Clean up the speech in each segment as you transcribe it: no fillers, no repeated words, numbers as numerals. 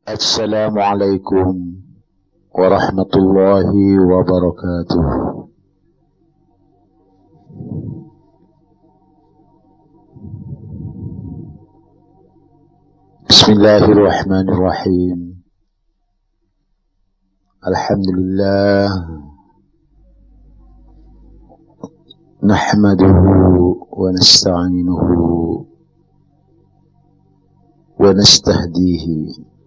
Assalamualaikum warahmatullahi wabarakatuh. Bismillahirrahmanirrahim. Alhamdulillah. Nahmaduhu wa nasta'inuhu wa nastahdihi.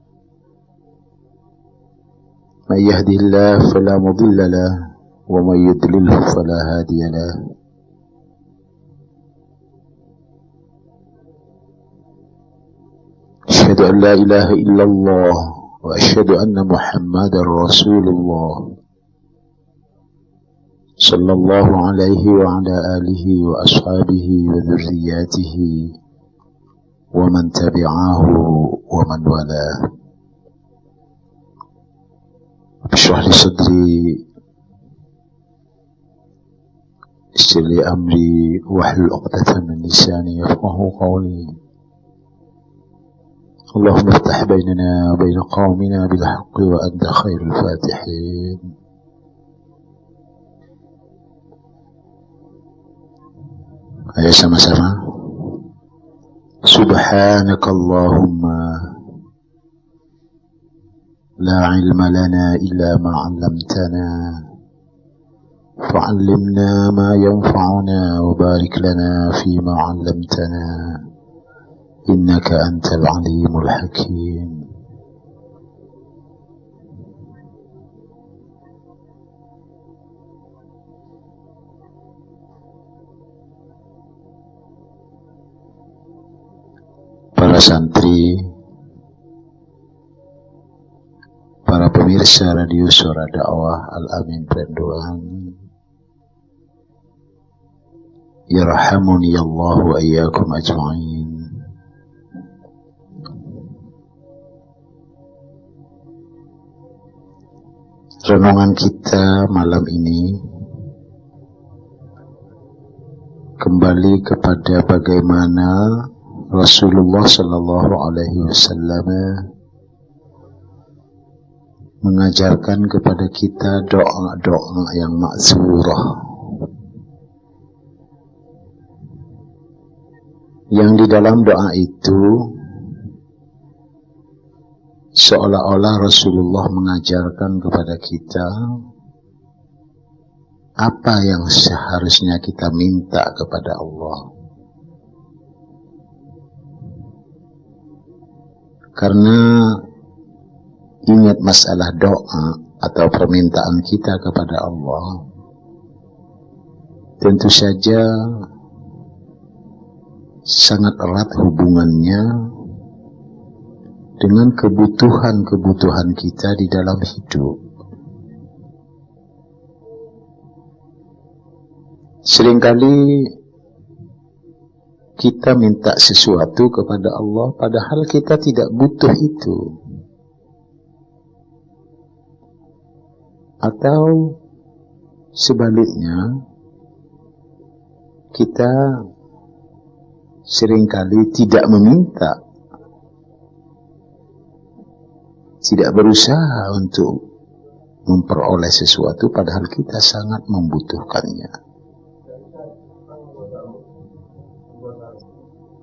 من يهده الله فلا مضل له ومن يضلله فلا هادي له. أشهد أن لا إله إلا الله وأشهد أن محمدا رسول الله صلى الله عليه وعلى آله وأصحابه وذرياته ومن تبعه ومن والاه. اشرح لي صدري يسر لي أمري واحلل عقدة من لساني يفقهوا قولي. اللهم افتح بيننا وبين قومنا بالحق وأنت خير الفاتحين. Ayo sama-sama. Subhanakallahumma لا علم لنا إلا ما علمتنا فعلمنا ما ينفعنا وبارك لنا فيما علمتنا إنك أنت العليم الحكيم. Para santri, para pemirsa radio Suara Dakwah Al-Amin Penduan, yarhamuni Allah wa iyyakum ajma'in. Renungan kita malam ini kembali kepada bagaimana Rasulullah sallallahu alaihi wasallam mengajarkan kepada kita doa-doa yang ma'zurah, yang di dalam doa itu seolah-olah Rasulullah mengajarkan kepada kita apa yang seharusnya kita minta kepada Allah. Karena ingat masalah doa atau permintaan kita kepada Allah, tentu saja sangat erat hubungannya dengan kebutuhan-kebutuhan kita di dalam hidup. Seringkali kita minta sesuatu kepada Allah padahal kita tidak butuh itu. Atau sebaliknya, kita seringkali tidak meminta, tidak berusaha untuk memperoleh sesuatu padahal kita sangat membutuhkannya.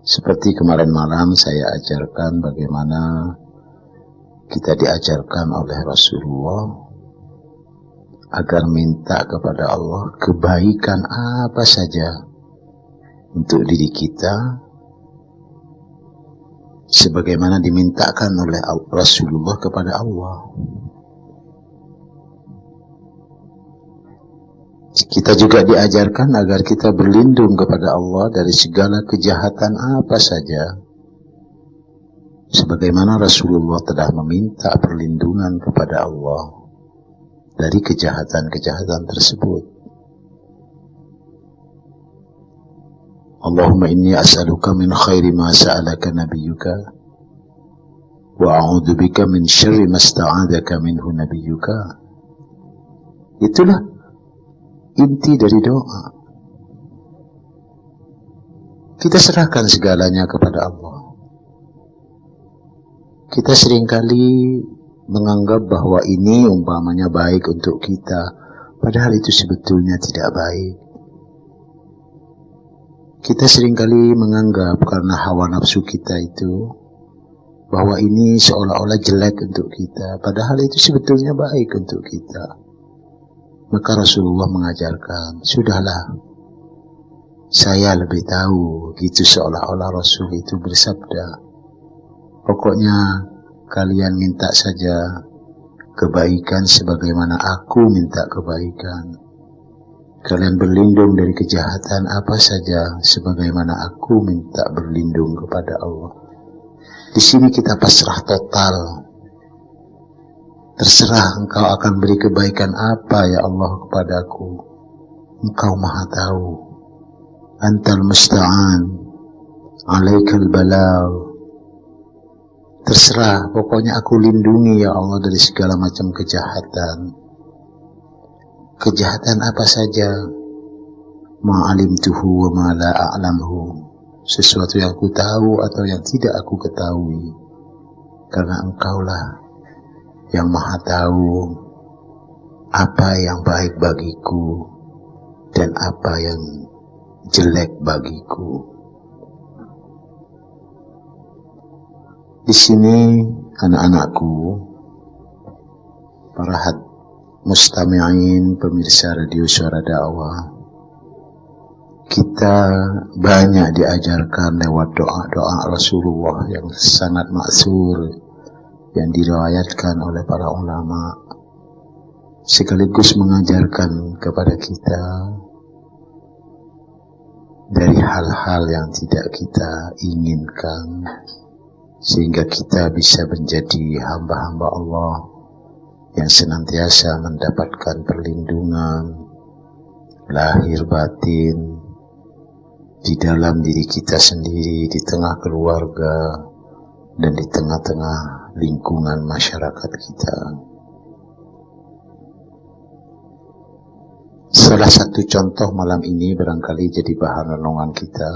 Seperti kemarin malam saya ajarkan bagaimana kita diajarkan oleh Rasulullah agar minta kepada Allah kebaikan apa saja untuk diri kita, sebagaimana dimintakan oleh Rasulullah kepada Allah. Kita juga diajarkan agar kita berlindung kepada Allah dari segala kejahatan apa saja, sebagaimana Rasulullah telah meminta perlindungan kepada Allah dari kejahatan-kejahatan tersebut. Allahumma inni as'aluka min khairi ma sa'alaka nabiyyuka wa a'udzu bika min syarri ma sta'adzaka minhu nabiyyuka. Itulah inti dari doa. Kita serahkan segalanya kepada Allah. Kita seringkali menganggap bahwa ini umpamanya baik untuk kita, padahal itu sebetulnya tidak baik. Kita seringkali menganggap karena hawa nafsu kita itu, bahwa ini seolah-olah jelek untuk kita, padahal itu sebetulnya baik untuk kita. Maka Rasulullah mengajarkan, sudahlah, saya lebih tahu, gitu seolah-olah Rasul itu bersabda. Pokoknya kalian minta saja kebaikan sebagaimana aku minta kebaikan. Kalian berlindung dari kejahatan apa saja sebagaimana aku minta berlindung kepada Allah. Di sini kita pasrah total. Terserah engkau akan beri kebaikan apa ya Allah kepadaku. Engkau maha tahu. Antal musta'an. Alaikal balagh. Terserah, pokoknya aku lindungi ya Allah dari segala macam kejahatan. Kejahatan apa saja. Ma'alimtuhu wa ma la a'lamhu. Sesuatu yang aku tahu atau yang tidak aku ketahui. Karena engkaulah yang maha tahu apa yang baik bagiku dan apa yang jelek bagiku. Di sini anak-anakku, para mustami'in, pemirsa radio Suara Dakwah, kita banyak diajarkan lewat doa-doa Rasulullah yang sangat maksur, yang diriwayatkan oleh para ulama, sekaligus mengajarkan kepada kita dari hal-hal yang tidak kita inginkan, sehingga kita bisa menjadi hamba-hamba Allah yang senantiasa mendapatkan perlindungan lahir batin di dalam diri kita sendiri, di tengah keluarga, dan di tengah-tengah lingkungan masyarakat kita. Salah satu contoh malam ini barangkali jadi bahan renungan kita.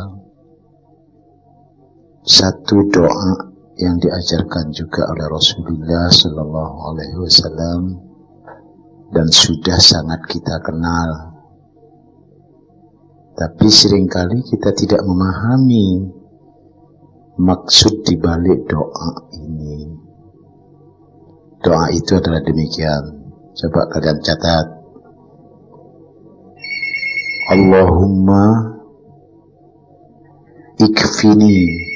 Satu doa yang diajarkan juga oleh Rasulullah Sallallahu Alaihi Wasallam dan sudah sangat kita kenal. Tapi seringkali kita tidak memahami maksud dibalik doa ini. Doa itu adalah demikian. Coba kalian catat. Allahumma ikfini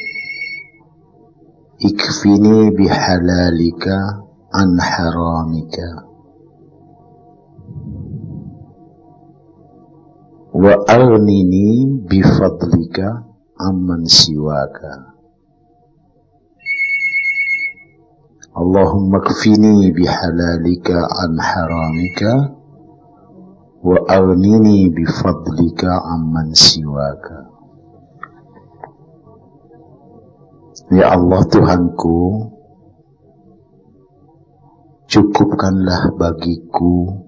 bihalalika an haramika wa aghnini bifadlika amman siwaka. Allahumma ikfini bihalalika an haramika wa aghnini bifadlika amman siwaka. Ya Allah Tuhanku, cukupkanlah bagiku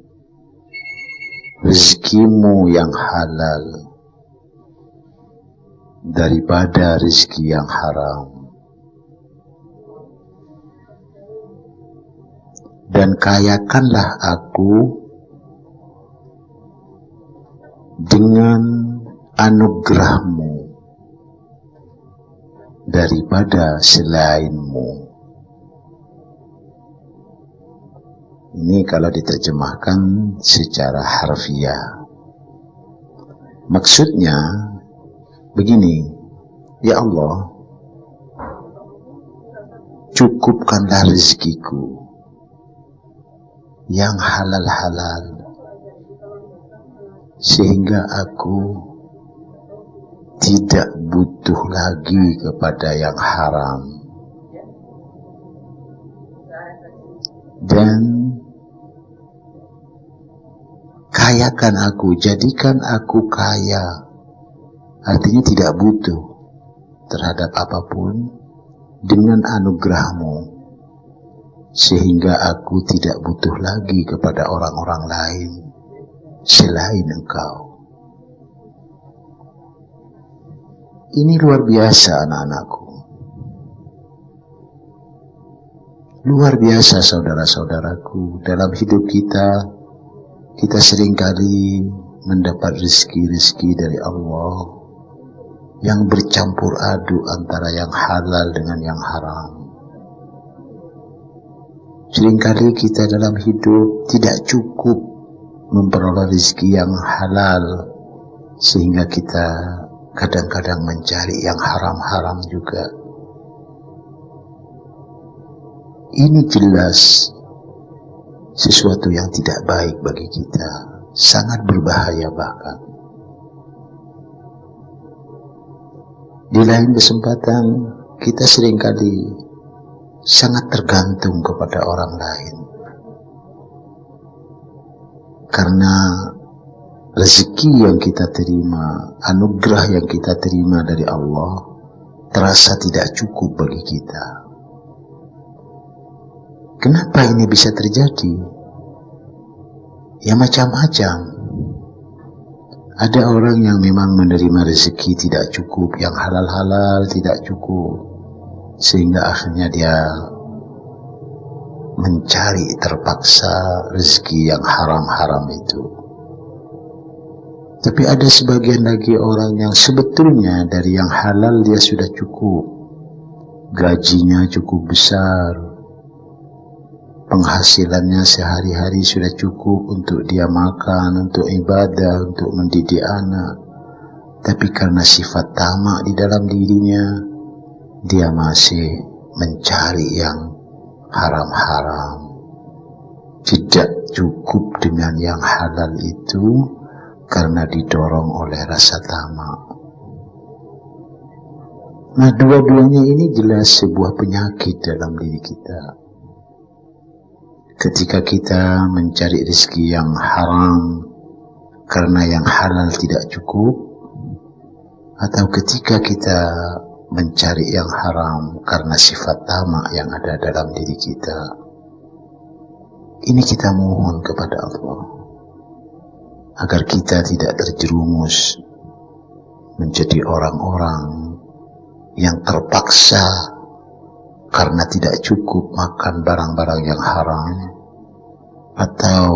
rezekimu yang halal daripada rezeki yang haram, dan kayakanlah aku dengan anugerahmu daripada selainmu. Ini kalau diterjemahkan secara harfiah. Maksudnya begini, ya Allah, cukupkanlah rezekiku yang halal-halal, sehingga aku tidak butuh lagi kepada yang haram. Dan kayakan aku, jadikan aku kaya. Artinya tidak butuh terhadap apapun dengan anugerahmu, sehingga aku tidak butuh lagi kepada orang-orang lain selain engkau. Ini luar biasa anak-anakku. Luar biasa saudara-saudaraku, dalam hidup kita seringkali mendapat rezeki-rezeki dari Allah yang bercampur aduk antara yang halal dengan yang haram. Seringkali kita dalam hidup tidak cukup memperoleh rezeki yang halal, sehingga kita kadang-kadang mencari yang haram-haram juga. Ini jelas sesuatu yang tidak baik bagi kita, sangat berbahaya bahkan. Di lain kesempatan, kita seringkali sangat tergantung kepada orang lain. Karena rezeki yang kita terima, anugerah yang kita terima dari Allah, terasa tidak cukup bagi kita. Kenapa ini bisa terjadi? Ya macam-macam. Ada orang yang memang menerima rezeki tidak cukup, yang halal-halal tidak cukup, sehingga akhirnya dia mencari terpaksa rezeki yang haram-haram itu. Tapi ada sebagian lagi orang yang sebetulnya dari yang halal dia sudah cukup, gajinya cukup besar, penghasilannya sehari-hari sudah cukup untuk dia makan, untuk ibadah, untuk mendidik anak. Tapi karena sifat tamak di dalam dirinya, dia masih mencari yang haram-haram. Tidak cukup dengan yang halal itu karena didorong oleh rasa tamak. Nah, dua-duanya ini jelas sebuah penyakit dalam diri kita. Ketika kita mencari rezeki yang haram karena yang halal tidak cukup, atau ketika kita mencari yang haram karena sifat tamak yang ada dalam diri kita, ini kita mohon kepada Allah agar kita tidak terjerumus menjadi orang-orang yang terpaksa karena tidak cukup makan barang-barang yang haram, atau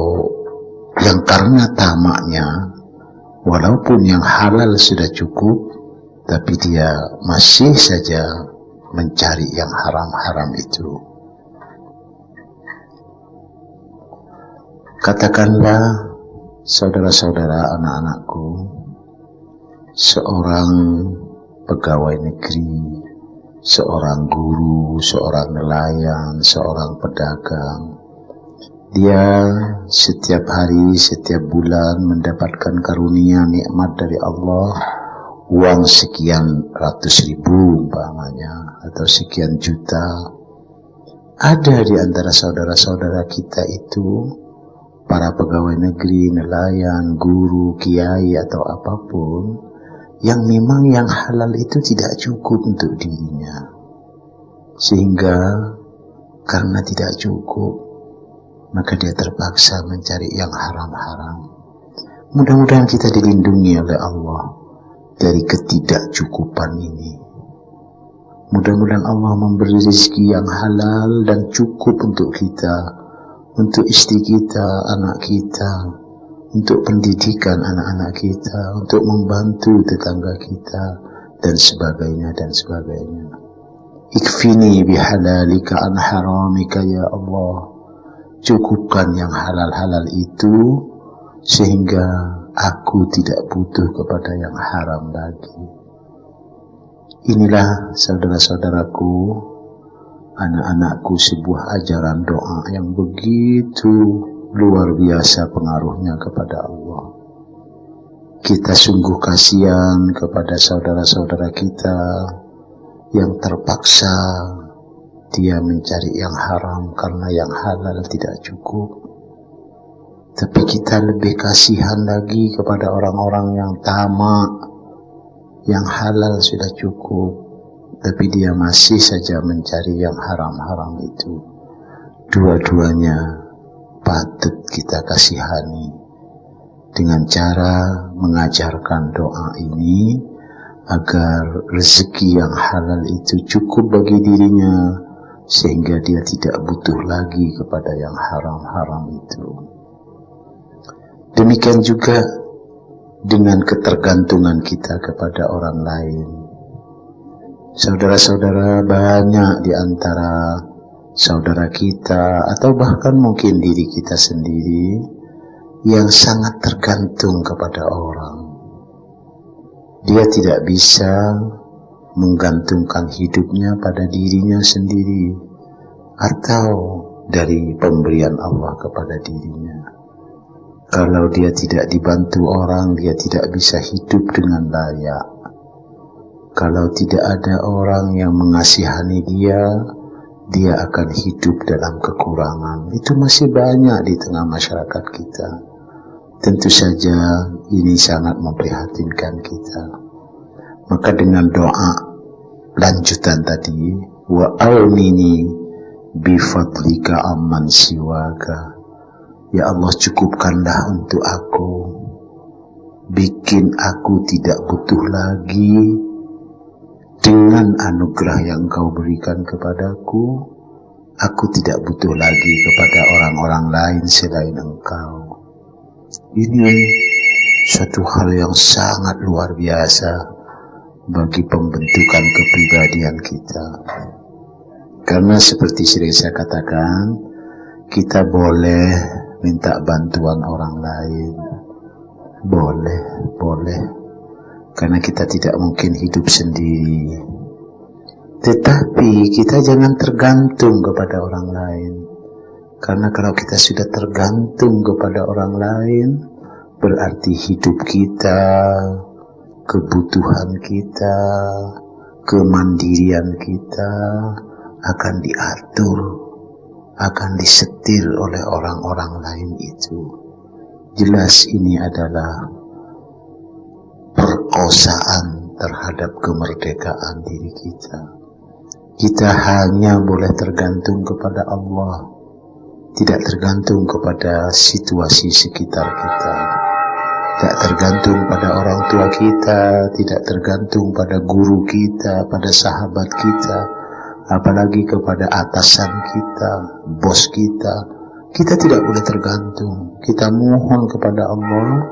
yang karena tamaknya walaupun yang halal sudah cukup, tapi dia masih saja mencari yang haram-haram itu. Katakanlah, saudara-saudara, anak-anakku, seorang pegawai negeri, seorang guru, seorang nelayan, seorang pedagang, dia setiap hari, setiap bulan mendapatkan karunia nikmat dari Allah, uang sekian ratus ribu umpamanya, atau sekian juta. Ada di antara saudara-saudara kita itu, para pegawai negeri, nelayan, guru, kiai, atau apapun, yang memang yang halal itu tidak cukup untuk dirinya. Sehingga karena tidak cukup, maka dia terpaksa mencari yang haram-haram. Mudah-mudahan kita dilindungi oleh Allah dari ketidakcukupan ini. Mudah-mudahan Allah memberi rezeki yang halal dan cukup untuk kita, untuk istri kita, anak kita, untuk pendidikan anak-anak kita, untuk membantu tetangga kita, dan sebagainya, dan sebagainya. Ikfini bihalalika an haramika ya Allah. Cukupkan yang halal-halal itu, sehingga aku tidak butuh kepada yang haram lagi. Inilah saudara-saudaraku, anak-anakku, sebuah ajaran doa yang begitu luar biasa pengaruhnya kepada Allah. Kita sungguh kasihan kepada saudara-saudara kita yang terpaksa dia mencari yang haram karena yang halal tidak cukup. Tapi kita lebih kasihan lagi kepada orang-orang yang tamak, yang halal sudah cukup, tapi dia masih saja mencari yang haram-haram itu. Dua-duanya patut kita kasihani dengan cara mengajarkan doa ini agar rezeki yang halal itu cukup bagi dirinya, sehingga dia tidak butuh lagi kepada yang haram-haram itu. Demikian juga dengan ketergantungan kita kepada orang lain. Saudara-saudara, banyak di antara saudara kita atau bahkan mungkin diri kita sendiri yang sangat tergantung kepada orang. Dia tidak bisa menggantungkan hidupnya pada dirinya sendiri atau dari pemberian Allah kepada dirinya. Kalau dia tidak dibantu orang, dia tidak bisa hidup dengan layak. Kalau tidak ada orang yang mengasihani dia, dia akan hidup dalam kekurangan. Itu masih banyak di tengah masyarakat kita. Tentu saja ini sangat memprihatinkan kita. Maka dengan doa lanjutan tadi, wa aunini bifadlika amman siwaka. Ya Allah, cukupkanlah untuk aku, bikin aku tidak butuh lagi dengan anugerah yang Engkau berikan kepadaku. Aku tidak butuh lagi kepada orang-orang lain selain Engkau. Ini suatu hal yang sangat luar biasa bagi pembentukan kepribadian kita. Karena seperti sering saya katakan, kita boleh minta bantuan orang lain. Boleh. Karena kita tidak mungkin hidup sendiri. Tetapi kita jangan tergantung kepada orang lain. Karena kalau kita sudah tergantung kepada orang lain, berarti hidup kita, kebutuhan kita, kemandirian kita akan diatur, akan disetir oleh orang-orang lain itu. Jelas ini adalah perkosaan terhadap kemerdekaan diri kita. Kita hanya boleh tergantung kepada Allah, tidak tergantung kepada situasi sekitar kita, tidak tergantung pada orang tua kita, tidak tergantung pada guru kita, pada sahabat kita, apalagi kepada atasan kita, bos kita. Kita tidak boleh tergantung. Kita mohon kepada Allah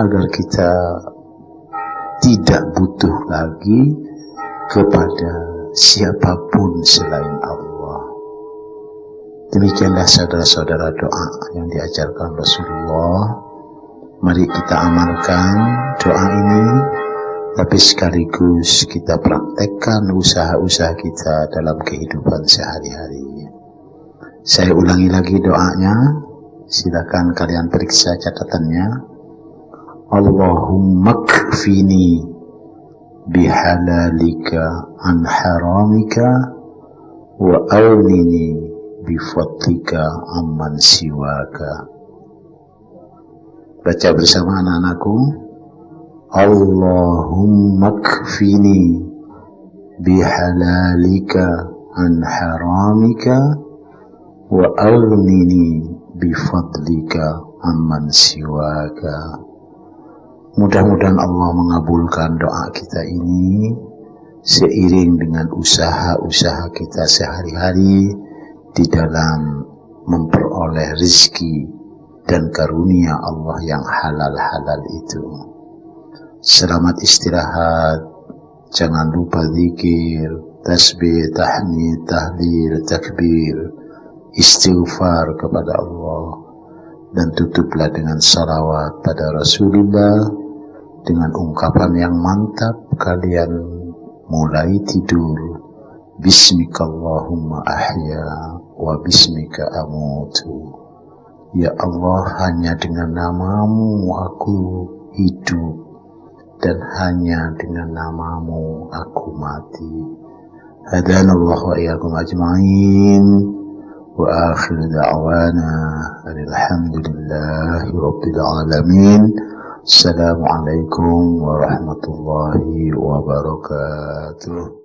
agar kita tidak butuh lagi kepada siapapun selain Allah. Demikianlah saudara-saudara doa yang diajarkan Rasulullah. Mari kita amalkan doa ini, tapi sekaligus kita praktekkan usaha-usaha kita dalam kehidupan sehari-hari. Saya ulangi lagi doanya, silakan kalian periksa catatannya. Allahumma kfini bihalalika an haramika wa aunini bifadlika amman siwaka. Baca bersama anak-anakku. Allahumma kfini bihalalika an haramika wa aunini bifadlika amman siwaka. Mudah-mudahan Allah mengabulkan doa kita ini seiring dengan usaha-usaha kita sehari-hari di dalam memperoleh rezeki dan karunia Allah yang halal-halal itu. Selamat istirahat. Jangan lupa zikir, tasbih, tahmid, tahlil, takbir, istighfar kepada Allah, dan tutuplah dengan salawat pada Rasulullah. Dengan ungkapan yang mantap, kalian mulai tidur. Bismikallahumma ahya wa bismika amutu. Ya Allah, hanya dengan namamu aku hidup, dan hanya dengan namamu aku mati. Hadanallahu wa iyyakum ajma'in. Wa akhiru da'wana alhamdulillahi rabbil alamin. Assalamualaikum warahmatullahi wabarakatuh.